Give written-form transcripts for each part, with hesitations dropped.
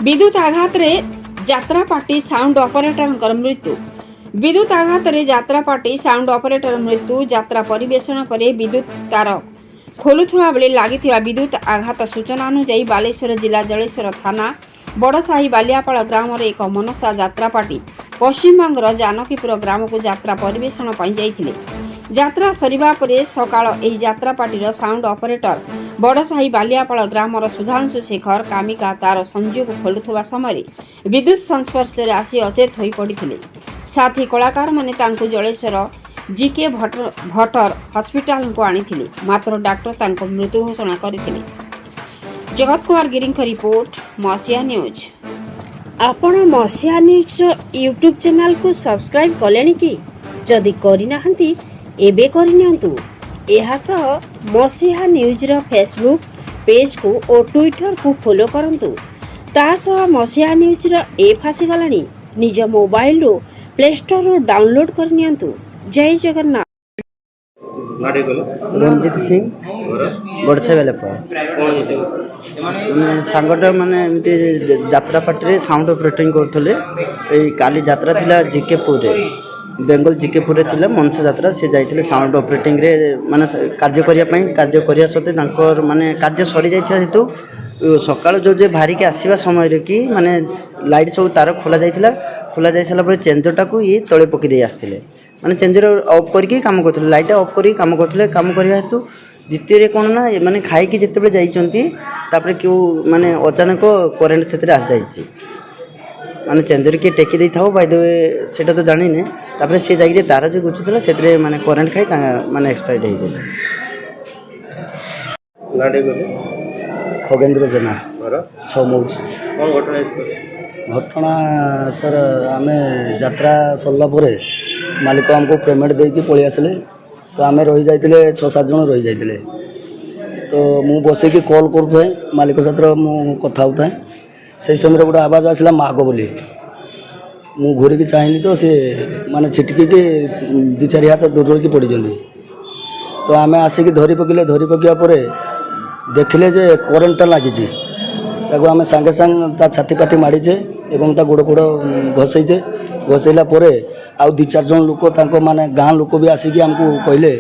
विद्युत आघात रे यात्रा पार्टी साउंड ऑपरेटर मृत्यु। विद्युत आघात रे यात्रा पार्टी साउंड ऑपरेटर मृत्यु। यात्रा परिवेषण पर विद्युत तार खोलुवा बेले लगी विद्युत आघात सूचना अनुଯାयी बालेश्वर जिला जलेश्वर थाना बड़साही बालियापाड़ ग्राम एक मनसा यात्रा पार्टी पश्चिमबंगर जानकीपुर ग्राम को यात्रा परिवेषण यात्रा सरिबा परे सकाळ एही यात्रा पार्टीर साउंड ऑपरेटर बड़साही बालियापाड़ ग्रामर सुधांशु शेखर कामिका तार संयोग खोलुवा समय विद्युत संस्पर्श आसी अचेत हो पड़ते। साथी कलाकार माने तांको जलेश्वर जीके भट्टर हॉस्पिटल को आनी मात्र डाक्टर तांको मृत्यु घोषणा करथिले। जगत कुमार गिरी रिपोर्ट मसिया न्यूज। आपण मसिया न्यूज यूट्यूब चैनल को सब्सक्राइब कलेनी कि जदि करिनाहंती एबे करिनियंतु। एहा सह मसिया न्यूज रो फेसबुक पेज को और ट्विटर को फॉलो करंतु। ता सह मसिया न्यूज रो ऐप आसी गलानी निज मोबाइल रो प्ले स्टोर रो डाउनलोड करनियंतु। जय जगन्नाथ। रंजित सिंह बड़छे बेले सांगटा माने यात्रा पार्टी साउंड ऑपरेटिंग करथले। काली यात्रा थिला जीकेपुर बेंगल जीकेपुर थिला मनसा यात्रा से जाइथिले साउंड ऑपरेटिंग रे माने कार्य करिया सते तांकर माने कार्य सरी जाइथिया हेतु सकाळ जो जे भारी के आसीबा समय रे कि माने लाइट सब तार खोला जाई साला पर चेंजरटा को ये तळे पकी दे आस्थिले माने चेंजर ऑफ करके काम करथले लाइट ऑफ करके काम करथले। काम करिया हेतु द्वितीय रे कोन ना माने खाई कि जेते जाइचंती तापर कि माने अचानक करेंट सेते आस जाइछि माने चेंजर के टेकी दे थाओ बाय द वे सेटा तो जानि ने तापर से जाई तार जो गुचुतला सेते माने करेंट खाई माने एक्सपायर्ड हो गेल। लाडे गले खगेंद्र जेना और समौज कोन घटना सर आमे यात्रा सरला परे मालिक हमको पेमेंट देकी पळि आसले तो आमे रही जाइतिले 6-7 जन रही जाइतिले तो मु बसे की कॉल करथाय मालिक साथ मु कथा होता से समय गोटे आवाज आसला माग बोली मु घूरी की चाहिए तो से माने छिटकी के 2-4 हाथ दूर की पड़ी जंदी तो आमे आसिक धरी पकिया परे देखिले जे करेंटटा लागिछि ताको आमे संगे संग ता छाती पाती माड़ीचे एवं ता गोड़ घसईचे घसईला परे आउ 2-4 जन लोक तांको माने गाँ लोक भी आसिक हमको कहले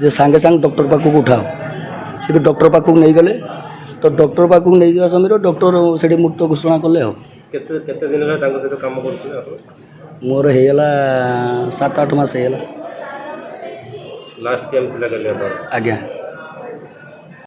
जे संगे संग डॉक्टर पाखु उठाओ से डॉक्टर पाखु नहीं गले तो डॉक्टर पाखु नहीं जा समय डॉक्टर से मृत घोषणा कले। केते दिन ला तांको सहित काम करथले आपण मोर हेला 7-8 मास हेला लास्ट टाइम थिला गले आज्ञा।